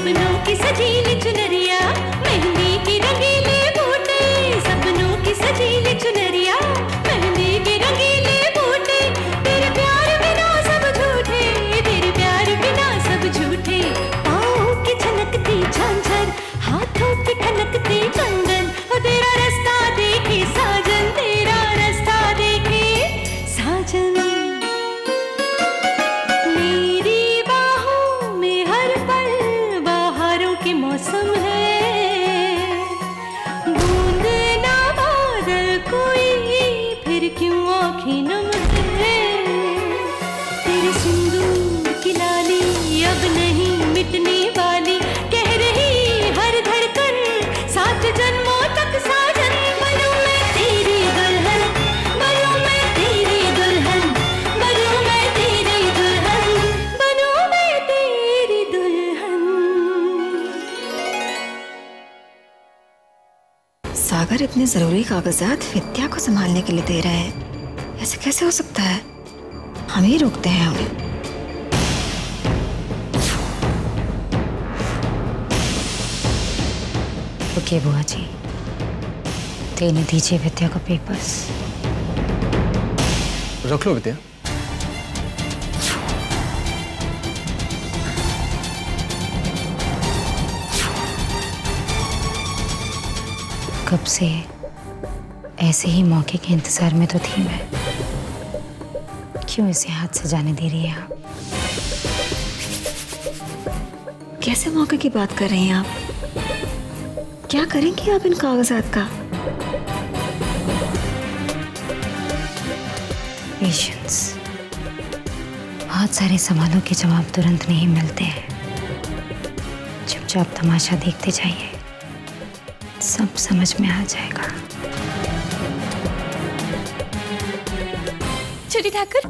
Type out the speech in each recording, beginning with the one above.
सपनों की सजीली चुनरिया, मेहंदी की रंगीले बूटे, सपनों की सजीली चुनरिया, मेहंदी की रंगीले बूटे, तेरे प्यार बिना सब झूठे, तेरे प्यार बिना सब झूठे, पाँव की छनकती झांझर, हाथों की खनकती कंगन, तेरा रास्ता देखे साजन, तेरा रास्ता देखे साजन। मौसम है, बूंद ना बादल कोई, फिर क्यों आँखें नम है, तेरे सिंदूर की लाली अब नहीं मिटने वाली, कह रही हर धड़कन सात जन्मों तक साजन। बनूं मैं तेरी दुल्हन, बनूं मैं तेरी दुल्हन, बनूं मैं तेरी दुल्हन, बनूं मैं तेरी दुल्हन। सागर इतने जरूरी कागजात विद्या को संभालने के लिए दे रहे हैं, ऐसे कैसे हो सकता है? हम ही रोकते हैं उन्हें। रुकिए बुआ जी, देने दीजिए विद्या को पेपर्स। रख लो विद्या। कब से ऐसे ही मौके के इंतजार में तो थी मैं, क्यों इसे हाथ से जाने दे रही है आप? कैसे मौके की बात कर रही हैं आप? क्या करेंगी आप इन कागजात का? पेशेंस। बहुत सारे सवालों के जवाब तुरंत नहीं मिलते हैं, चुपचाप तमाशा देखते जाइए, सब समझ में आ जाएगा। छोटी ठाकुर,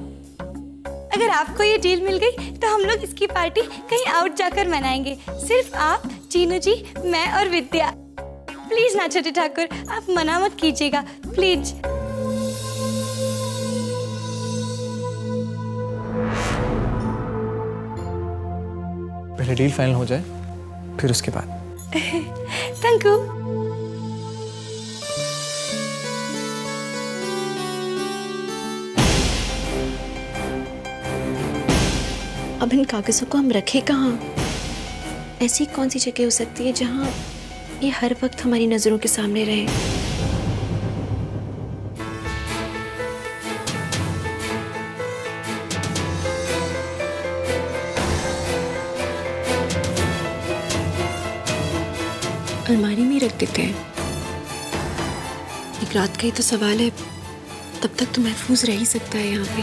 अगर आपको ये डील मिल गई तो हम लोग इसकी पार्टी कहीं आउट जाकर मनाएंगे, सिर्फ आप, चीनू जी, मैं और विद्या। प्लीज ना छोटी ठाकुर, आप मना मत कीजिएगा प्लीज। पहले डील फाइनल हो जाए, फिर उसके बाद। Thank you. अब इन कागजों को हम रखें कहाँ? ऐसी कौन सी जगह हो सकती है जहाँ ये हर वक्त हमारी नजरों के सामने रहे? अलमारी में रख देते हैं। एक रात का ही तो सवाल है, तब तक तो महफूज रह ही सकता है यहाँ पे।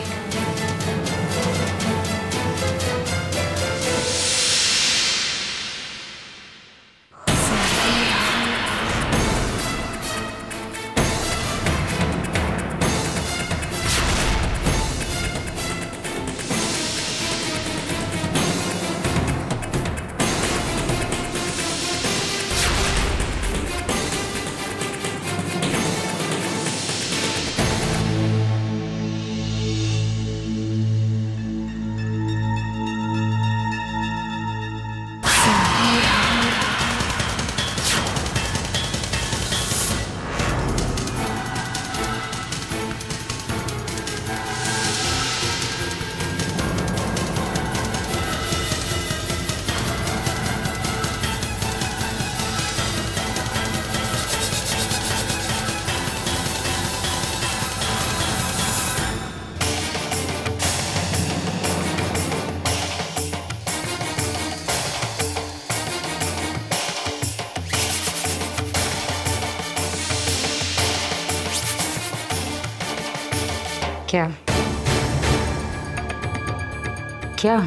क्या क्या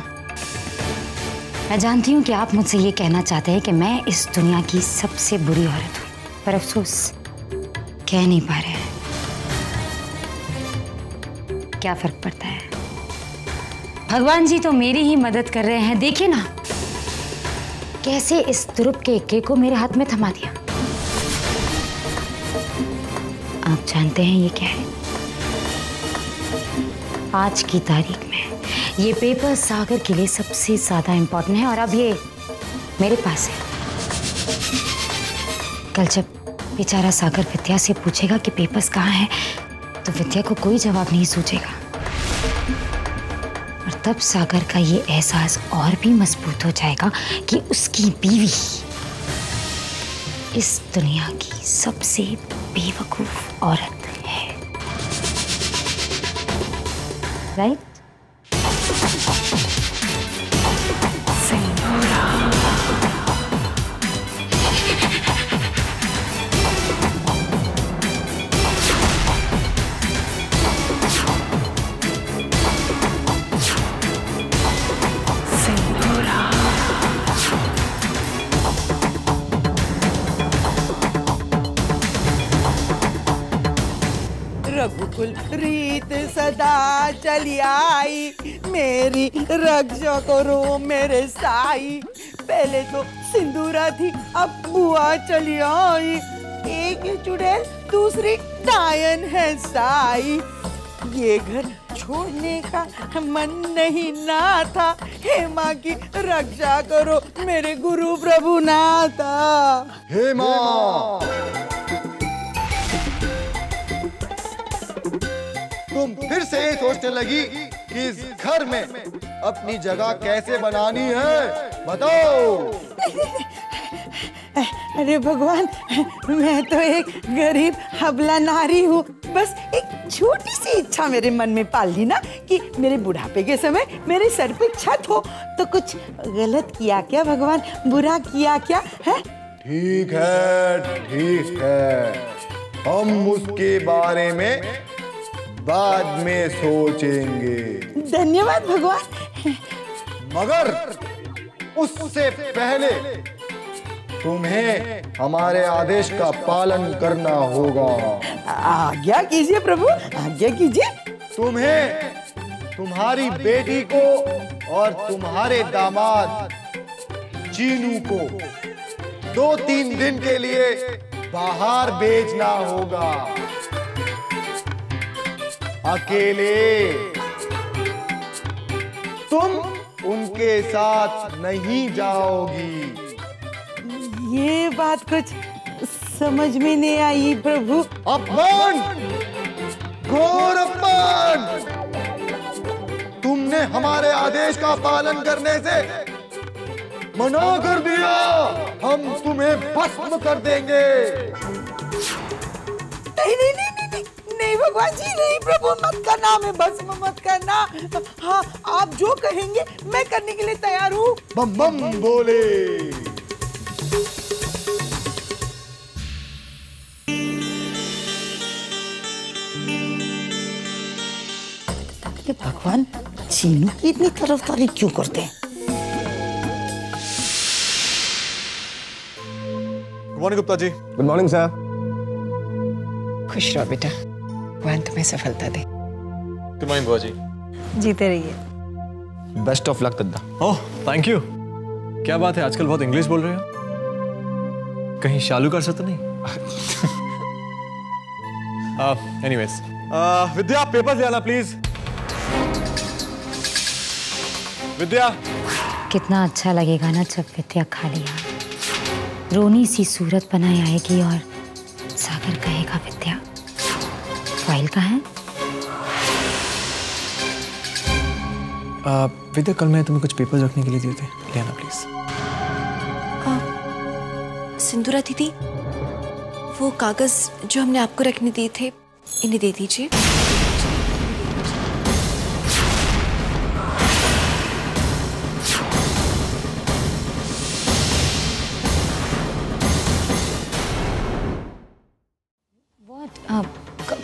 मैं जानती हूँ कि आप मुझसे ये कहना चाहते हैं कि मैं इस दुनिया की सबसे बुरी औरत हूँ, पर अफसोस कह नहीं पा रहे हैं। क्या फर्क पड़ता है, भगवान जी तो मेरी ही मदद कर रहे हैं। देखिए ना कैसे इस तुरुप के इक्के को मेरे हाथ में थमा दिया। आप जानते हैं ये क्या है? आज की तारीख में ये पेपर सागर के लिए सबसे ज्यादा इंपॉर्टेंट है, और अब ये मेरे पास है। कल जब बेचारा सागर विद्या से पूछेगा कि पेपर्स कहाँ हैं, तो विद्या को कोई जवाब नहीं सूझेगा। और तब सागर का ये एहसास और भी मजबूत हो जाएगा कि उसकी बीवी इस दुनिया की सबसे बेवकूफ औरत है। राइट? रघुकुल रीत सदा चली आई, मेरी रक्षा करो मेरे साई। पहले तो सिंदूरा थी, अब बुआ चली आई। एक चुड़ैल दूसरी डायन है साई। ये घर छोड़ने का मन नहीं ना था। हे माँ की रक्षा करो मेरे गुरु प्रभु नाथा। हे माँ, तुम फिर से ये सोचने लगी कि इस घर में अपनी जगह कैसे बनानी है? बताओ। अरे भगवान, मैं तो एक गरीब हबला नारी हूँ। बस एक छोटी सी इच्छा मेरे मन में पाल ली ना कि मेरे बुढ़ापे के समय मेरे सर पे छत हो। तो कुछ गलत किया क्या भगवान? बुरा किया क्या है? ठीक है, ठीक है, हम उसके बारे में बाद में सोचेंगे। धन्यवाद भगवान। मगर उससे पहले तुम्हें हमारे आदेश का पालन करना होगा। आज्ञा कीजिए प्रभु, आज्ञा कीजिए। तुम्हें तुम्हारी बेटी को और तुम्हारे दामाद चीनू को 2-3 दिन के लिए बाहर भेजना होगा। अकेले तुम उनके साथ नहीं जाओगी। ये बात कुछ समझ में नहीं आई प्रभु। अपमान, घोर अपमान! तुमने हमारे आदेश का पालन करने से मना कर दिया। हम तुम्हें भस्म कर देंगे। नहीं नहीं नहीं नहीं नहीं भगवान जी, नहीं प्रभु, मत करना, हमें भस्म मत करना। हाँ, आप जो कहेंगे मैं करने के लिए तैयार हूँ। बम बम बोले। भगवान, चीनू की इतनी तरफदारी क्यों करते हैं? Good morning Gupta ji. Good morning sir. खुश रहो बेटा, भगवान तुम्हें सफलता दे। गुड मॉर्निंग बुआ जी। जीते रहिए। बेस्ट ऑफ लक दद्दा। Oh thank you. क्या बात है, आजकल बहुत इंग्लिश बोल रहे हो। कहीं शालू कर सकते नहीं? एनीवेज, विद्या पेपर ले आना प्लीज। विद्या। कितना अच्छा लगेगा ना जब विद्या खाली आए, रोनी सी सूरत बनाए आएगी और सागर कहेगा विद्या फाइल कहाँ है? विद्या, कल मैं तुम्हें कुछ पेपर्स रखने के लिए दिए थे, ले आना प्लीज। सिंदूरा दीदी, वो कागज जो हमने आपको रखने दिए थे, इन्हें दे दीजिए।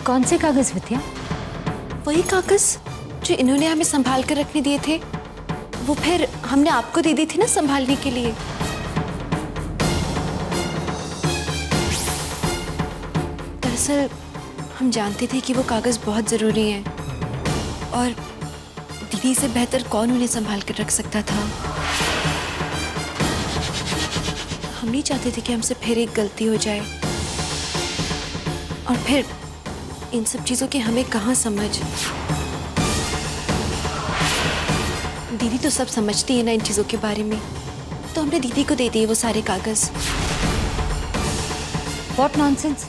कौन से कागज विद्या? वही कागज जो इन्होंने हमें संभाल कर रखने दिए थे, वो फिर हमने आपको दे दी थी ना संभालने के लिए। दरअसल हम जानते थे कि वो कागज बहुत जरूरी हैं और दीदी से बेहतर कौन उन्हें संभाल कर रख सकता था। हम नहीं चाहते थे कि हमसे फिर एक गलती हो जाए और फिर इन सब चीजों की हमें कहाँ समझ। दीदी तो सब समझती है ना इन चीजों के बारे में, तो हमने दीदी को दे दिए वो सारे कागज। व्हाट नॉनसेंस,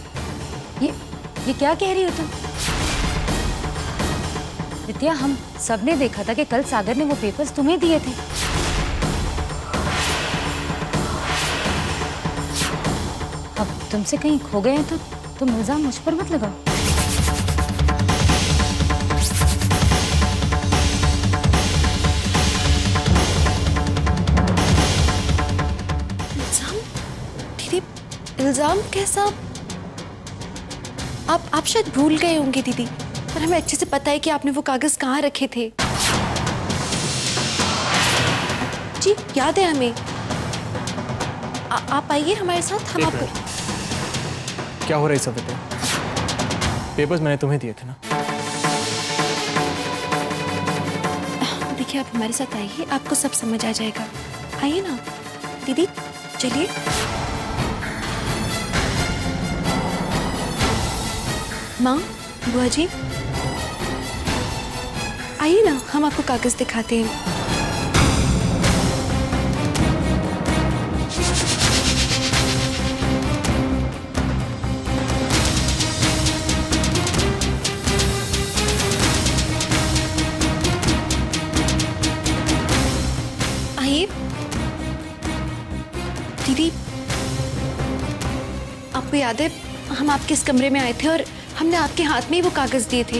ये क्या कह रही हो तुम? विद्या, हम सबने देखा था कि कल सागर ने वो पेपर्स तुम्हें दिए थे। अब तुमसे कहीं खो गए हैं तो तुम इल्जाम मुझ पर मत लगाओ। इल्जाम कैसा? आप शायद भूल गए होंगे दीदी, पर हमें अच्छे से पता है कि आपने वो कागज कहाँ रखे थे। जी याद है हमें। आप आइए हमारे साथ, हम आपको। क्या हो रहा है सब? पेपर्स मैंने तुम्हें दिए थे ना। देखिए आप हमारे साथ आइए, आपको सब समझ आ जाएगा। आइए ना दीदी, चलिए। माँ, बुआ जी, आइए ना, हम आपको कागज दिखाते हैं। आइए दीदी, आपको याद है हम आपके इस कमरे में आए थे और हमने आपके हाथ में ही वो कागज दिए थे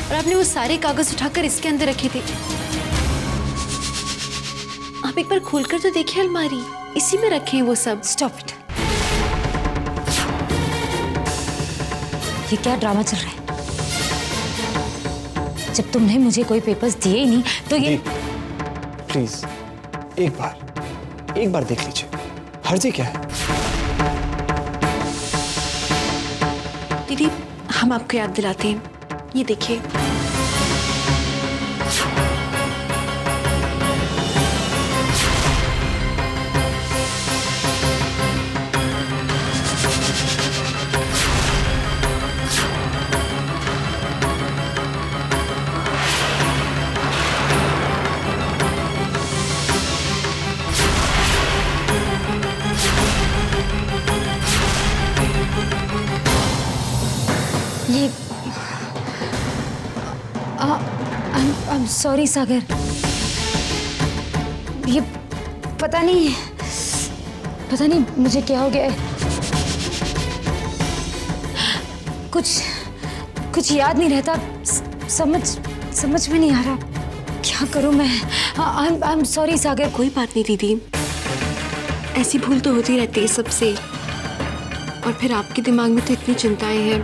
और आपने वो सारे कागज उठाकर इसके अंदर रखे थे। आप एक बार खोलकर तो देखिए अलमारी, इसी में रखे हैं वो सब। Stop it. ये क्या ड्रामा चल रहा है? जब तुमने मुझे कोई पेपर्स दिए ही नहीं तो ये प्लीज एक बार देख लीजिए, हर्जी क्या है? दीदी, हम आपको याद दिलाते हैं, ये देखिए। सॉरी सागर, ये पता नहीं मुझे क्या हो गया है। कुछ याद नहीं रहता, समझ में नहीं आ रहा क्या करूं मैं। आई एम सॉरी सागर। कोई बात नहीं दीदी, ऐसी भूल तो होती रहती है सबसे, और फिर आपके दिमाग में तो इतनी चिंताएं हैं।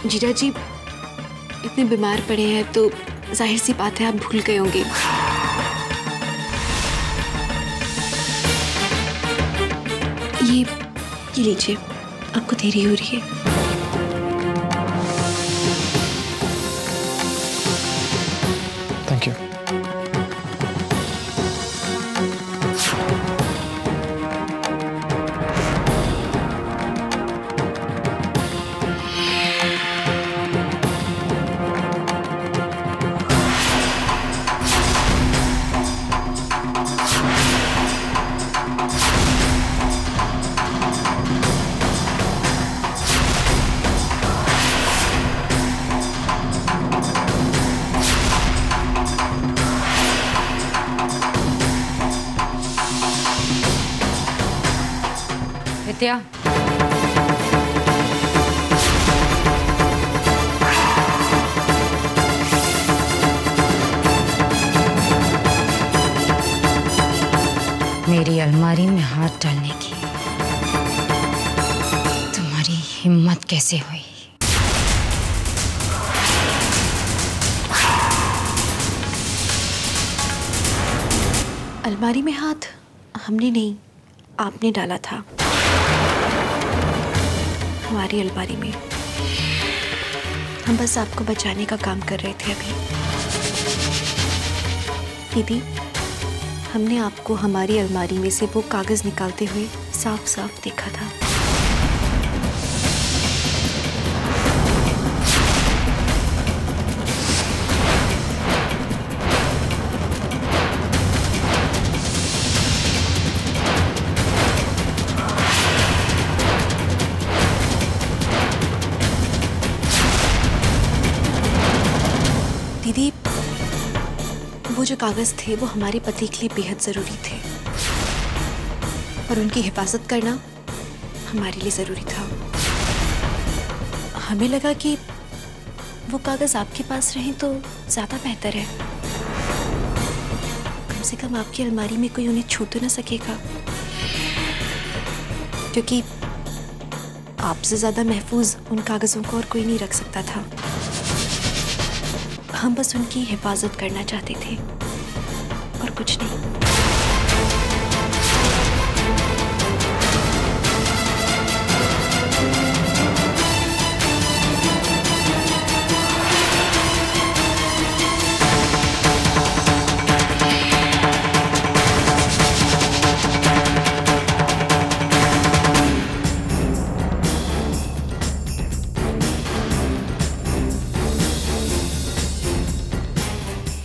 जीजा जी इतने बीमार पड़े हैं तो जाहिर सी बात है आप भूल गए होंगे। ये लीजिए, आपको देरी हो रही है। Thank you. विद्या, मेरी अलमारी में हाथ डालने की तुम्हारी हिम्मत कैसे हुई? अलमारी में हाथ हमने नहीं, आपने डाला था हमारी अलमारी में। हम बस आपको बचाने का काम कर रहे थे अभी। दीदी, हमने आपको हमारी अलमारी में से वो कागज निकालते हुए साफ साफ देखा था। कि वो जो कागज थे वो हमारे पति के लिए बेहद जरूरी थे और उनकी हिफाजत करना हमारे लिए जरूरी था। हमें लगा कि वो कागज आपके पास रहें तो ज्यादा बेहतर है। कम से कम आपकी अलमारी में कोई उन्हें छू तो ना सकेगा, क्योंकि आपसे ज्यादा महफूज उन कागजों को और कोई नहीं रख सकता था। हम बस उनकी हिफाजत करना चाहते थे और कुछ नहीं।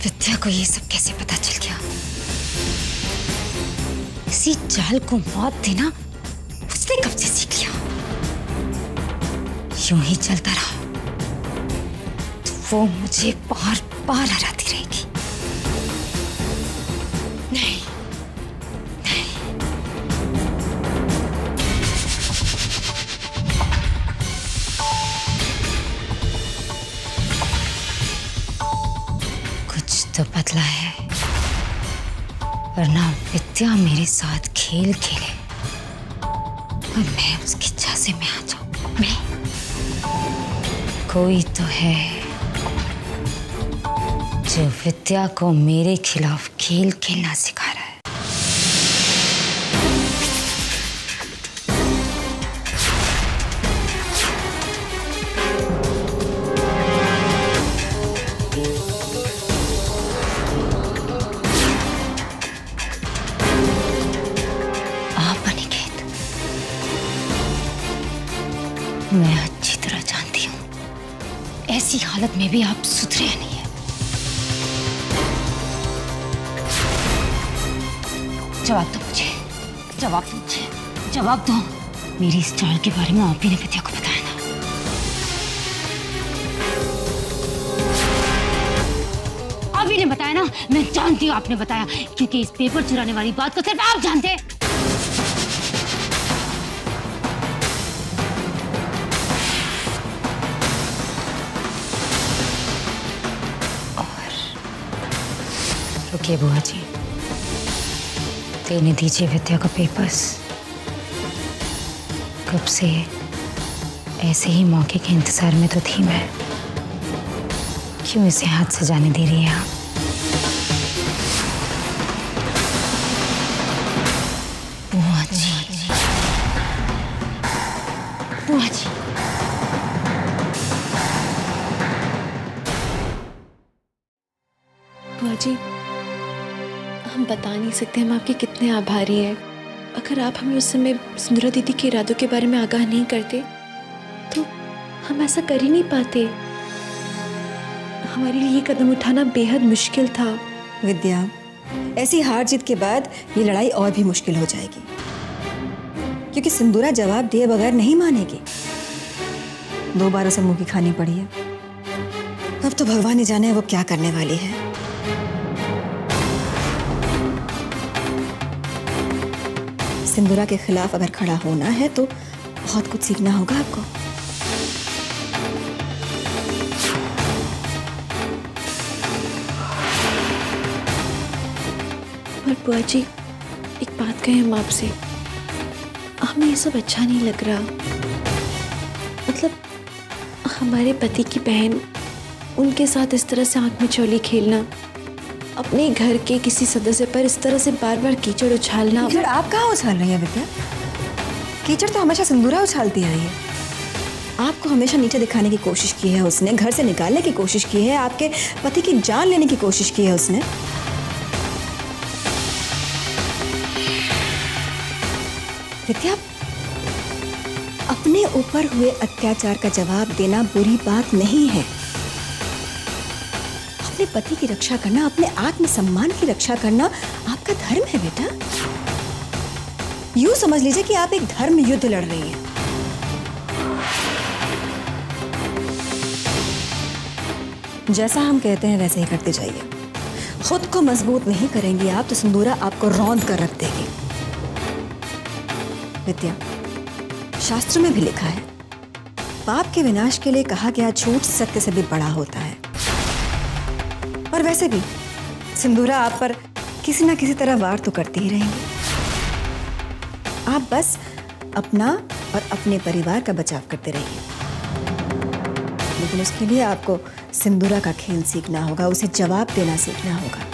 विद्या को ये सब कैसे पता चल गया? इसी जाल को मौत देना उसने कब से सीख लिया? यूं ही चलता रहा तो वो मुझे बार बार हराती रहेगी। नहीं, नहीं। कुछ तो बदला है, वरना विद्या मेरे साथ खेल खेले और मैं उसकी झांसे में आ जाऊं। मैं कोई तो है जो विद्या को मेरे खिलाफ खेल खेलना सिखा रहा है। मैं अच्छी तरह जानती हूं ऐसी हालत में भी आप सुधरे नहीं है। जवाब दो मुझे, जवाब दो मुझे, जवाब दो। मेरी इस चाल के बारे में आप ही ने विद्या को बताया ना? आप ही ने बताया ना? मैं जानती हूँ आपने बताया, क्योंकि इस पेपर चुराने वाली बात को सिर्फ आप जानते हैं। रुकिए बुआ जी, देने दीजिए विद्या को पेपर्स। कब से ऐसे ही मौके के इंतजार में तो थी मैं, क्यों इसे हाथ से जाने दे रही है आप? बुआ जी, बुआ जी। बुआ जी, हम बता नहीं सकते हम आपके कितने आभारी हैं। अगर आप हमें उस समय सुंदरा दीदी के इरादों के बारे में आगाह नहीं करते तो हम ऐसा कर ही नहीं पाते। हमारे लिए ये कदम उठाना बेहद मुश्किल था। विद्या, ऐसी हार जीत के बाद ये लड़ाई और भी मुश्किल हो जाएगी, क्योंकि सिंदूरा जवाब दिए बगैर नहीं मानेगी। 2 बार उसे मुंह की खानी पड़ी है। अब तो भगवान ही जाने वो क्या करने वाली है। सिंदूरा के खिलाफ अगर खड़ा होना है तो बहुत कुछ सीखना होगा आपको। और बुआ जी, एक बात कहें हम आपसे, हमें ये सब अच्छा नहीं लग रहा। मतलब हमारे पति की बहन, उनके साथ इस तरह से आंख में चोली खेलना, अपने घर के किसी सदस्य पर इस तरह से बार बार कीचड़ उछालना। कीचड़ आप कहाँ उछाल रही है विद्या? कीचड़ तो हमेशा सिंदूरा उछालती आई है। आपको हमेशा नीचे दिखाने की कोशिश की है उसने, घर से निकालने की कोशिश की है, आपके पति की जान लेने की कोशिश की है उसने। विद्या, अपने ऊपर हुए अत्याचार का जवाब देना बुरी बात नहीं है। अपने पति की रक्षा करना, अपने आत्मसम्मान की रक्षा करना आपका धर्म है बेटा। यूं समझ लीजिए कि आप एक धर्म युद्ध लड़ रही हैं। जैसा हम कहते हैं वैसे ही करते जाइए। खुद को मजबूत नहीं करेंगी आप तो सिंदूरा आपको रौंद कर रख देगी। विद्या, शास्त्र में भी लिखा है, पाप के विनाश के लिए कहा गया झूठ सत्य से भी बड़ा होता है। और वैसे भी सिंदूरा आप पर किसी ना किसी तरह वार तो करती ही रहेंगी। आप बस अपना और अपने परिवार का बचाव करते रहिए, लेकिन उसके लिए आपको सिंदूरा का खेल सीखना होगा, उसे जवाब देना सीखना होगा।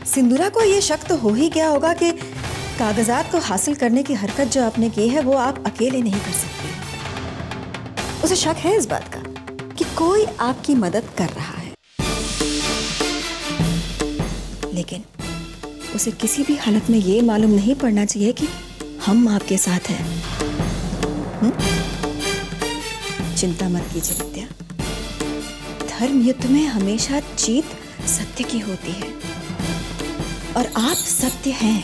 सिंदूरा को यह शक तो हो ही गया होगा कि कागजात को हासिल करने की हरकत जो आपने की है वो आप अकेले नहीं कर सकते। उसे शक है इस बात का कि कोई आपकी मदद कर रहा है, लेकिन उसे किसी भी हालत में ये मालूम नहीं पड़ना चाहिए कि हम आपके साथ हैं। चिंता मत कीजिए विद्या, धर्म युद्ध में हमेशा जीत सत्य की होती है और आप सत्य हैं।